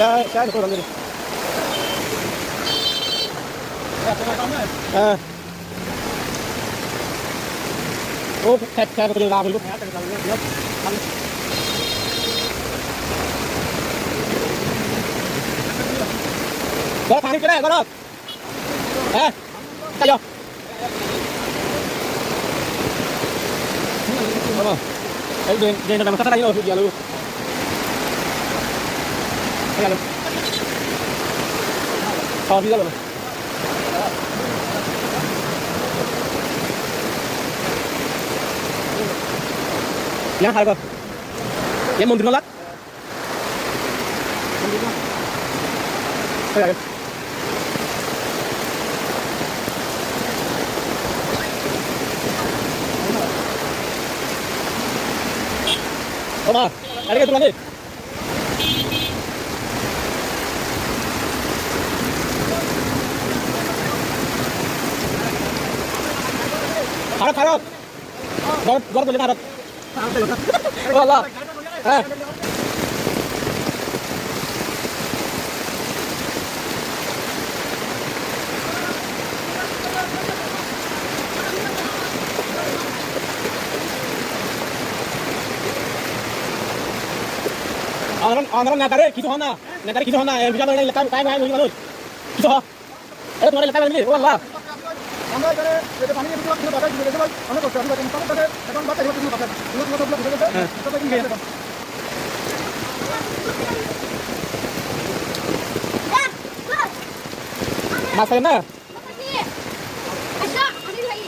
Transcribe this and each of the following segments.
Saya ada orang gini. Oh, saya betul lama dulu. Có thằng cái này có đâu? Ê, chạy vô. Đúng không? Đấy, đây là cái đây rồi, giờ luôn. Đây là. Còn đi ra rồi. Nhá, hai con. Em muốn thử nó lắc. Đây là. Toma, ada que tu nanti. Harap harap. Gor boleh harap. Allah. Orang nakare কিছু হয় না nakare কিছু হয় না বিজা মানে এলাকা কাই নাই মানুষ কিছু হয় এটা তোমার এলাকা মানে ও আল্লাহ আমরা এখানে এটা পানি দিয়ে কিছু বাতাস দিয়ে গেছে অনেক কষ্ট আমরা এখন তাহলে এখন বাতাস দিয়ে কিছু বাতাস এগুলো সব ব্লক হয়ে গেছে তো কি গেছে মাছ না আচ্ছা আমি ভাই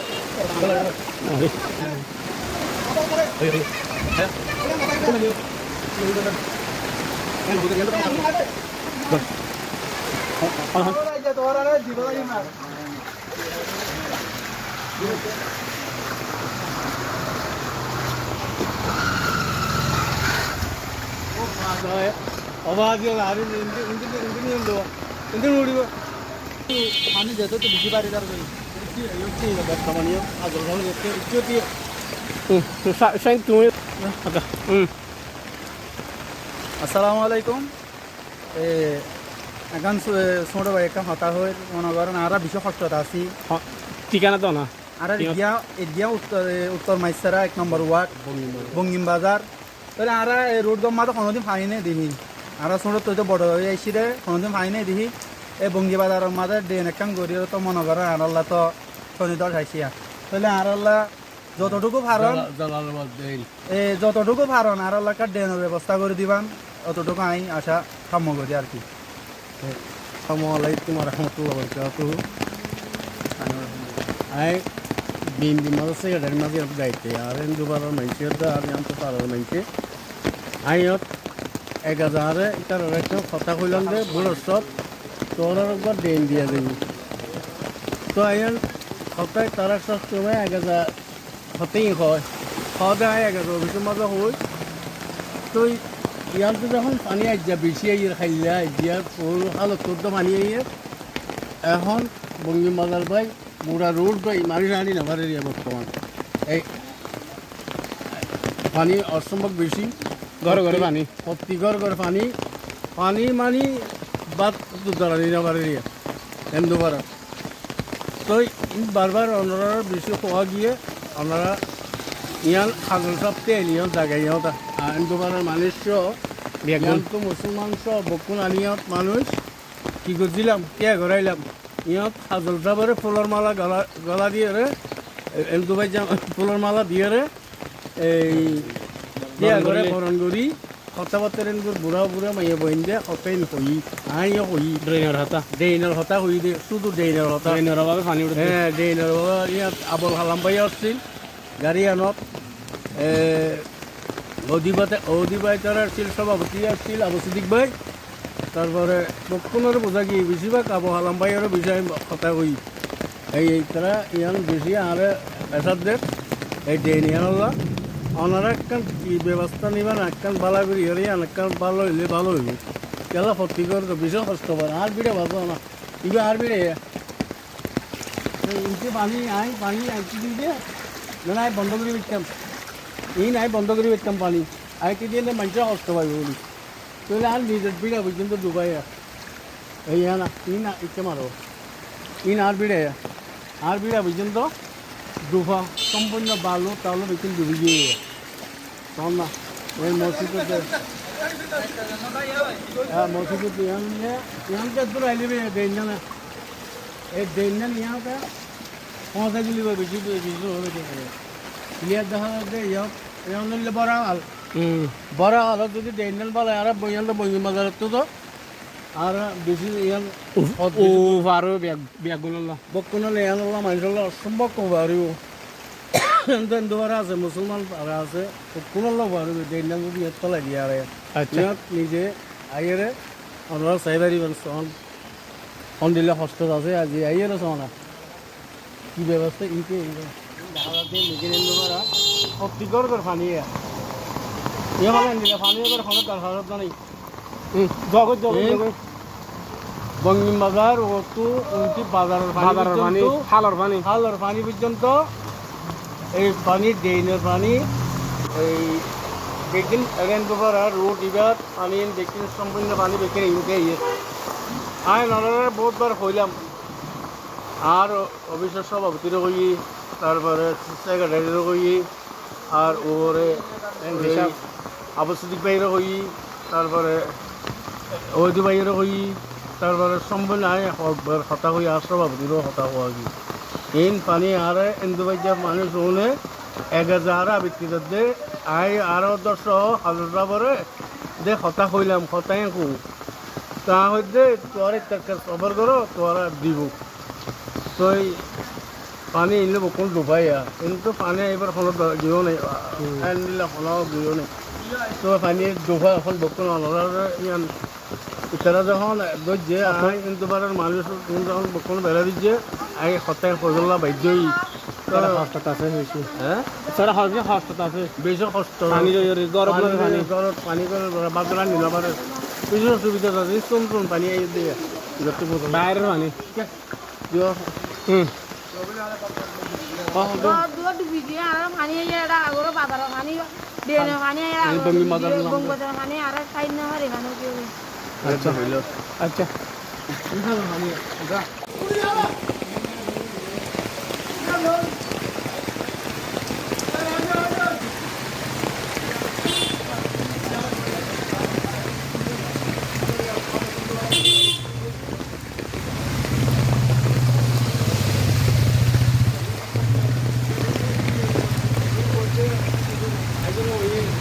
Assalamualaikum. Akan semua baik kan hata hoy, mana orang arah bisa faktor asi. ঠিকানা তো না Arah dia uttar Maisara ek number ward, Bongim Bazar. তাহলে আরা রোড গম মাথা কোনোদিন ফাইনে দিহি আরা ছোট তো বড় হয়ে আইসি রে কোনোদিন ফাইনে দিহি এই বঙ্গি বাজারের মাঝে ডেন একখান গড়িয়ে তো মনে করে আরাল্লা তো শনিদল খাইছিয়া তাহলে আরাল্লা যতটুকু ভারণ যতটুকু ভারণ আরাল্লাকার ডেনের ব্যবস্থা করে দিবান অতটুকু আই আশা কাম্য করি আর কি আসসালামু আলাইকুম ওয়া রাহমাতুল্লাহি ওয়া বারাকাতুহু আই বিন মাদ্রাসা এর মাঝে যাইতে আর দুবার মাইছে তো আমি তো পারো মাইছে আইয়ত 1000 এটার রেটো কথা কইলাম যে বড় সব তোর একবার দেন দিয়া দেবি তো আইন সপ্তাহে তারা সব সময় 1000 হতেই হয় খাওয়া দাওয়া 1000 বেশি মজা হয় তো ইয়ার তো যখন পানি আইয়া বেশি আইয়ার খাইলে আইয়ার পুরো হালত তো পানি আইয়ার এখন বঙ্গি মাদার ভাই মুরা রোড ভাই মারি রানি না মারি বর্তমান এই পানি অসম্ভব বেশি ঘরে ঘরে পানি প্রতি ঘর ঘরে পানি পানি মানি বাদ দুধারানি না মারি এম দুবার তো বারবার ওনারা বেশি খোয়া গিয়ে ওনারা ইয়ান হাজার সপ্তাহে নিয়ত জায়গায় ইহতা এম দুবারের মানুষ তো মুসলমান সব বকুন আনিয়ত মানুষ কি করছিলাম কে ঘরাইলাম ইয়ত হাজল সাবরে ফুলের মালা গলা দিয়ে রে দুবাই ফুলের মালা দিয়ে রে এই দিয়া ঘরে বরণ করি কথাবার্তা বুড়া বুড়া মাইয়া বহিন দে কতাই হই আইও হই ড্রেইনের হতা হই দে শুধু ড্রেইনের হতা পানি উঠে হ্যাঁ ড্রেইনের ইয়াত আবল হালাম পাই আসছিল গাড়ি আনত অধিবাই তার আসছিল সভাপতি আসছিল আবু সিদ্দিক ভাই তারপরে বক্ষণের বোঝা কি বেশিরভাগ আবু হালাম ভাইয়েরও বিষয় কথা কই এই তারা ইয়ান বেশি আর এসাদের এই ডেন ইয়ানল্লা ওনারা একখান কি ব্যবস্থা নিবেন একখান বালা করি হরে একখান ভালো হইলে ভালো হইব কেলা ভর্তি করে তো বেশি কষ্ট পারে আর বিড়ে ভাবো না ইবে আর বিড়ে ইনকে পানি আইছি দিয়ে না বন্ধ করে দিতাম এই নাই বন্ধ করে দিতাম পানি আইতে দিয়ে মানুষরা কষ্ট পাইব বলি তাহলে আর নিজের বিড়া পর্যন্ত ডুবাই এই না ইচ্ছে মারো আর বিড়ে আর বিড়া পর্যন্ত ডুবা সম্পূর্ণ বালু তাহলে বেশি ডুবি গিয়ে তখন না এই মসজিদে মসজিদে यहाँ के दूर आइले भी देना ना এই দেনা यहाँ पे পৌঁছা গেলি বেশি বেশি হবে ক্লিয়ার দেখা যাচ্ছে यहाँ নিলে বড় হাল যদি দেনাল বলে আর বইয়ান তো বইঙ্গি বাজার তো আর বেশি ইয়ান ও বারো ব্যাগুনলা বকুনলে ইয়ানলা মানুষলা অসম্ভব বাড়িও দুবারা আছে মুসলমান পাড়া আছে কোনলা বাড়ি দেনাল যদি তলা দিয়ে আর আচ্ছা নিজে আইরে আমরা সাইবারি বানসন অন দিলে হস্টেল আছে আজি আইরে সোনা কি ব্যবস্থা ইনকে দাঁড়াতে নিজে দুবারা অতিগর করে পানি ये वाला नहीं पानी अगर खाना कर सकता नहीं जगत जगत बंगिम बाजार वो तो उनकी बाजार पानी हालर पानी पर्यंत এই পানি ড্রেনের পানি এই বেকিন এরেন গোবর আর রোড ইবাদ পানি বেকিন সম্পূর্ণ পানি বেকিন ইনকে ইয়ে আই নলরে বহুতবার হইলাম আর অফিসের সভাপতিরও কই তারপরে সেক্রেটারিরও কই আর ওরে আবশ্যিক বাইরে হই তারপরে ঐদি বাইরে হই তারপরে সম্পূর্ণ হতা হই আর সভাপতিরও হতা হওয়া কি এই পানি আর ইন্দুবাইজা মানুষ হলে 1000 আবৃত্তি দে আই আরো 10,000 পরে দে হতা হইলাম হতাই কু তা হইতে তোরে খবর করো তোরা দিব তো পানি এনে বকুল ডুবাইয়া কিন্তু পানি এবার কোনো গিয়েও নেই আনিলে কোনো গিয়েও নেই তো পানি ডুবা এখন বকুল ইয়ান ইতারা যখন দইছে আই কিন্তু বারের মানুষ যখন বকুল বেলা দিচ্ছে আই সপ্তাহে ফজল্লা বাধ্যই তারা হস্ত আছে বেশি হ্যাঁ তারা হস্ত আছে বেশি হস্ত পানি গরম পানি গরম পানি করে বাদলা নিলা পারে কিছু সুবিধা আছে কোন পানি এই দিয়ে যত বাইরের পানি দিও dua dubiji ada mani ada agora badar mani dene mani ada bong badar mani ada kain na hari mani ke আচ্ছা হইলো আচ্ছা ইহাল মানে গা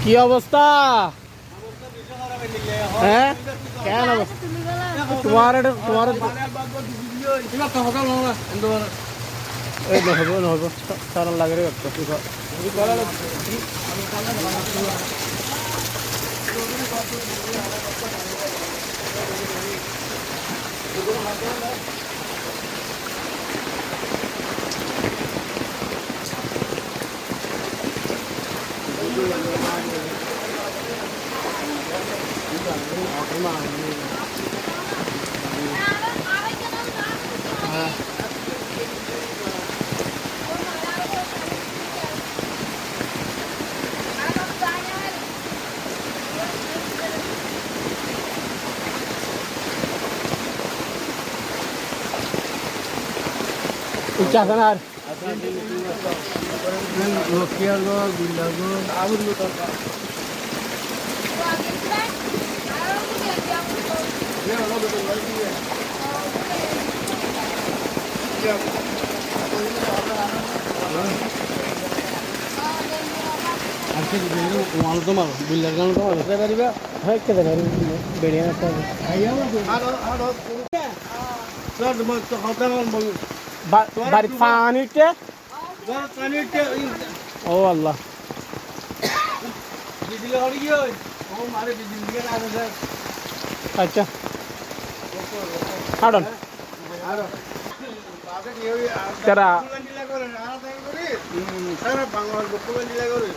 কি অবস্থা হ্যাঁ কেন তোমার এই নহব সারা লাগে রে Ucapan Lokial go, Gila go, Abud go. আজকে দিনে ওয়াল তো মারো বিল্লার গান তো হতে পারিবা হয় কে দেখারি বেড়িয়া আছে আইয়া আর সর মত তো হতা মান বল বাড়ি পানিতে পানিতে ও আল্লাহ বিজলি হড়ি গিয়ে ও মারে বিজলি দিয়ে না আচ্ছা আড়ন তারা সারা বাংলার বকুল দিলা করে